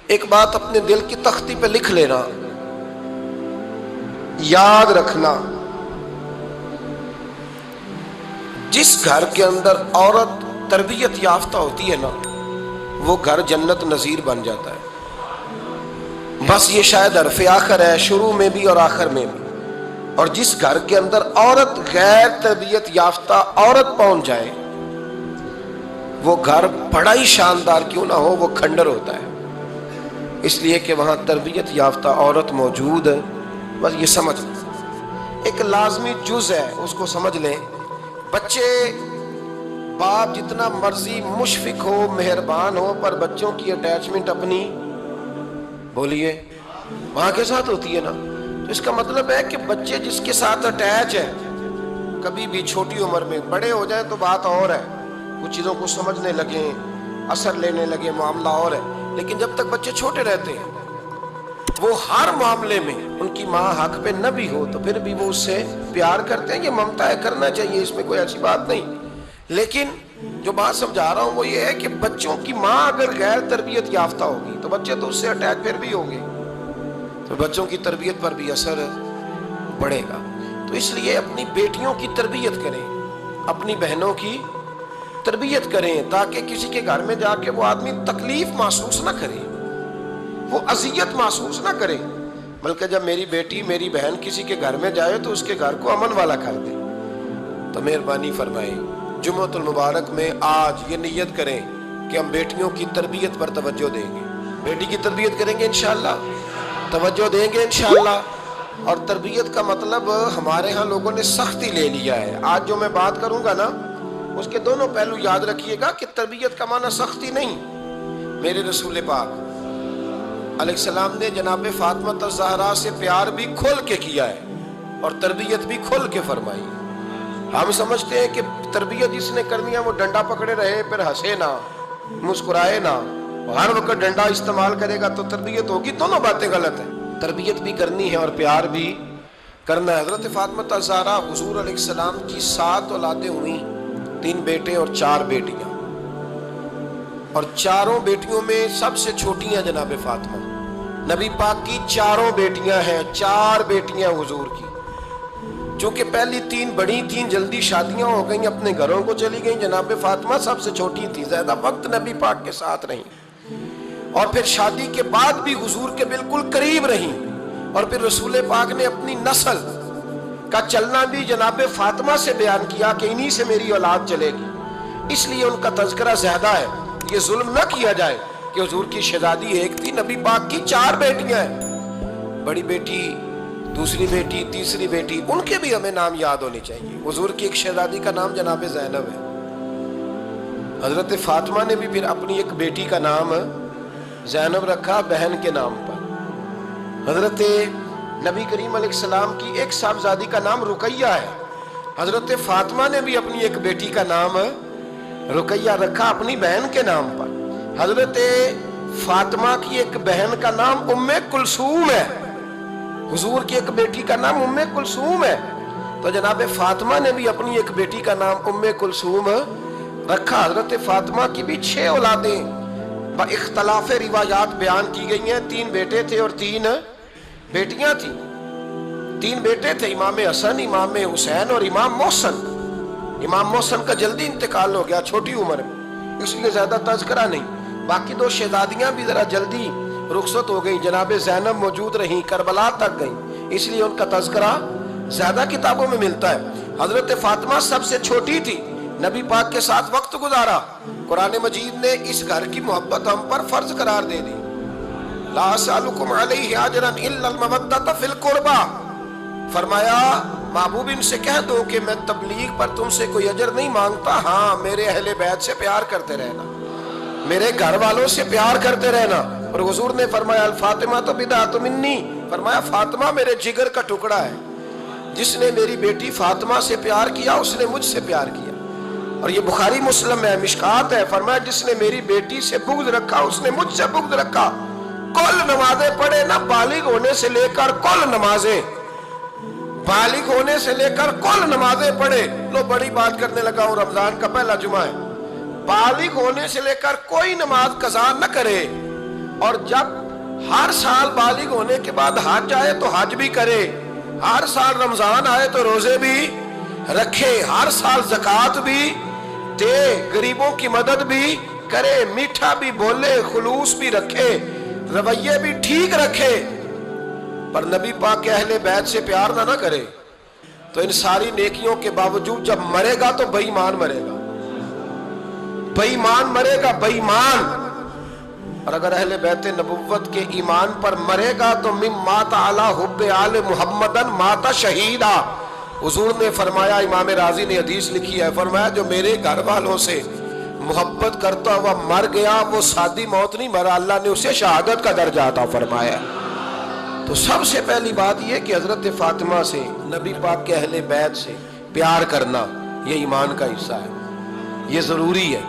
ایک بات اپنے دل کی تختی پہ لکھ لینا، یاد رکھنا، جس گھر کے اندر عورت تربیت یافتہ ہوتی ہے نا، وہ گھر جنت نظیر بن جاتا ہے۔ بس یہ شاید حرف آخر ہے، شروع میں بھی اور آخر میں بھی۔ اور جس گھر کے اندر عورت غیر تربیت یافتہ عورت پہنچ جائے، وہ گھر بڑا ہی شاندار کیوں نہ ہو، وہ کھنڈر ہوتا ہے، اس لیے کہ وہاں تربیت یافتہ عورت موجود ہے۔ بس یہ سمجھ لیں، ایک لازمی جز ہے، اس کو سمجھ لیں۔ بچے باپ جتنا مرضی مشفق ہو، مہربان ہو، پر بچوں کی اٹیچمنٹ اپنی بولیے ماں کے ساتھ ہوتی ہے نا، تو اس کا مطلب ہے کہ بچے جس کے ساتھ اٹیچ ہے، کبھی بھی چھوٹی عمر میں، بڑے ہو جائیں تو بات اور ہے، کچھ چیزوں کو سمجھنے لگیں، اثر لینے لگے، معاملہ اور ہے، لیکن جب تک بچے چھوٹے رہتے ہیں، وہ ہر معاملے میں ان کی ماں حق پہ نہ بھی ہو تو پھر بھی وہ اس سے پیار کرتے ہیں۔ یہ ممتا ہے، کرنا چاہیے، اس میں کوئی ایسی بات نہیں، لیکن جو بات سمجھا رہا ہوں وہ یہ ہے کہ بچوں کی ماں اگر غیر تربیت یافتہ ہوگی تو بچے تو اس سے اٹیچ پھر بھی ہوں گے، تو بچوں کی تربیت پر بھی اثر پڑے گا۔ تو اس لیے اپنی بیٹیوں کی تربیت کریں، اپنی بہنوں کی تربیت کریں، تاکہ کسی کے گھر میں جا کے وہ آدمی تکلیف محسوس نہ کرے، وہ اذیت محسوس نہ کرے، بلکہ جب میری بیٹی میری بہن کسی کے گھر میں جائے تو اس کے گھر کو امن والا کر دے۔ تو مہربانی فرمائیں، جمعۃ المبارک میں آج یہ نیت کریں کہ ہم بیٹیوں کی تربیت پر توجہ دیں گے، بیٹی کی تربیت کریں گے انشاءاللہ، توجہ دیں گے انشاءاللہ۔ اور تربیت کا مطلب ہمارے ہاں لوگوں نے سختی لے لیا ہے۔ آج جو میں بات کروں گا نا، اس کے دونوں پہلو یاد رکھیے گا کہ تربیت کا معنی سختی نہیں۔ میرے رسول پاک علیہ السلام نے جناب فاطمہ الزہرا سے پیار بھی کھول کے کیا ہے اور تربیت بھی کھول کے فرمائی۔ ہم سمجھتے ہیں کہ تربیت جس نے کرنی ہے وہ ڈنڈا پکڑے رہے، پھر ہنسے نہ، مسکرائے نہ، ہر وقت ڈنڈا استعمال کرے گا تو تربیت ہوگی۔ دونوں باتیں غلط ہیں، تربیت بھی کرنی ہے اور پیار بھی کرنا ہے۔ حضرت فاطمہ الزہرا حضور علیہ السلام کی 7 اولادیں ہوئیں، 3 بیٹے اور 4 بیٹیاں، اور چاروں بیٹیوں میں سب سے چھوٹی ہیں جناب فاطمہ۔ نبی پاک کی 4 بیٹیاں ہیں، 4 بیٹیاں حضور کی، چونکہ پہلی 3 بڑی تھیں، جلدی شادیاں ہو گئیں، اپنے گھروں کو چلی گئیں۔ جناب فاطمہ سب سے چھوٹی تھی، زیادہ وقت نبی پاک کے ساتھ رہیں، اور پھر شادی کے بعد بھی حضور کے بالکل قریب رہیں، اور پھر رسول پاک نے اپنی نسل کا چلنا بھی جناب فاطمہ سے بیان کیا کہ انہی سے میری اولاد چلے گی، اس لیے ان کا تذکرہ زیادہ ہے۔ یہ ظلم نہ کیا جائے کہ حضور کی شہزادی ایک تھی، نبی پاک کی 4 بیٹیاں ہیں، بڑی بیٹی، دوسری بیٹی، تیسری بیٹی، ان کے بھی ہمیں نام یاد ہونے چاہیے۔ حضور کی ایک شہزادی کا نام جناب زینب ہے۔ حضرت فاطمہ نے بھی پھر اپنی ایک بیٹی کا نام زینب رکھا، بہن کے نام پر۔ حضرت نبی کریم علیہ السلام کی ایک صاحبزادی کا نام رقیہ ہے، حضرت فاطمہ نے بھی اپنی ایک بیٹی کا نام رقیہ رکھا اپنی بہن کے نام پر۔ حضرت فاطمہ کی ایک بہن کا نام ام کلثوم ہے، حضور کی ایک بیٹی کا نام ام کلثوم ہے، تو جناب فاطمہ نے بھی اپنی ایک بیٹی کا نام ام کلثوم رکھا۔ حضرت فاطمہ کی بھی 6 اولادیں با اختلاف روایات بیان کی گئی ہیں، 3 بیٹے تھے اور 3 بیٹیاں تھیں۔ 3 بیٹے تھے، امام حسن، امام حسین اور امام محسن۔ امام محسن کا جلدی انتقال ہو گیا چھوٹی عمر میں، اس لیے زیادہ تذکرہ نہیں۔ باقی 2 شہزادیاں بھی ذرا جلدی رخصت ہو گئی، جناب زینب موجود رہیں، کربلا تک گئیں، اس لیے ان کا تذکرہ زیادہ کتابوں میں ملتا ہے۔ حضرت فاطمہ سب سے چھوٹی تھی، نبی پاک کے ساتھ وقت گزارا، قرآن مجید نے اس گھر کی محبت ہم پر فرض قرار دے دی۔ لا اسألکم علیہ اجرا الا المودۃ فی القربى، فرمایا محبوب ان سے کہہ دو کہ میں تبلیغ پر تم سے کوئی اجر نہیں مانگتا، ہاں میرے اہل بیت سے پیار کرتے رہنا، میرے گھر والوں سے پیار کرتے رہنا۔ اور حضور نے فرمایا الفاطمہ تو بدعۃ منی، فرمایا فاطمہ میرے جگر کا ٹکڑا ہے، جس نے میری بیٹی فاطمہ سے پیار کیا اس نے مجھ سے پیار کیا۔ اور یہ بخاری مسلم ہے، مشکات ہے، فرمایا جس نے میری بیٹی سے بغض رکھا اس نے مجھ سے بغض رکھا۔ کل نمازیں پڑھے نا، بالغ ہونے سے لے کر کل نمازیں، بالغ ہونے سے لے کر کل نمازیں پڑھے۔ لو بڑی بات کرنے لگا ہوں، رمضان کا پہلا جمعہ ہے، بالغ ہونے سے لے کر کوئی نماز قضا نہ کرے، اور جب ہر سال بالغ ہونے کے بعد حج آئے تو حج بھی کرے، ہر سال رمضان آئے تو روزے بھی رکھے، ہر سال زکوٰۃ بھی دے، غریبوں کی مدد بھی کرے، میٹھا بھی بولے، خلوص بھی رکھے، رویے بھی ٹھیک رکھے، پر نبی پاک کے اہل بیت سے پیار نہ کرے، تو ان ساری نیکیوں کے باوجود جب مرے گا تو بے ایمان مرے گا، بے ایمان مرے گا، بے ایمان۔ اور اگر اہل بیت نبوت کے ایمان پر مرے گا تو من مات علی حب آل محمدن مات شہیدا۔ حضور نے فرمایا، امام رازی نے حدیث لکھی ہے، فرمایا جو میرے گھر والوں سے محبت کرتا ہوا مر گیا وہ سادی موت نہیں مرا، اللہ نے اسے شہادت کا درجہ عطا فرمایا۔ تو سب سے پہلی بات یہ کہ حضرت فاطمہ سے، نبی پاک کے اہل بیت سے پیار کرنا یہ ایمان کا حصہ ہے، یہ ضروری ہے۔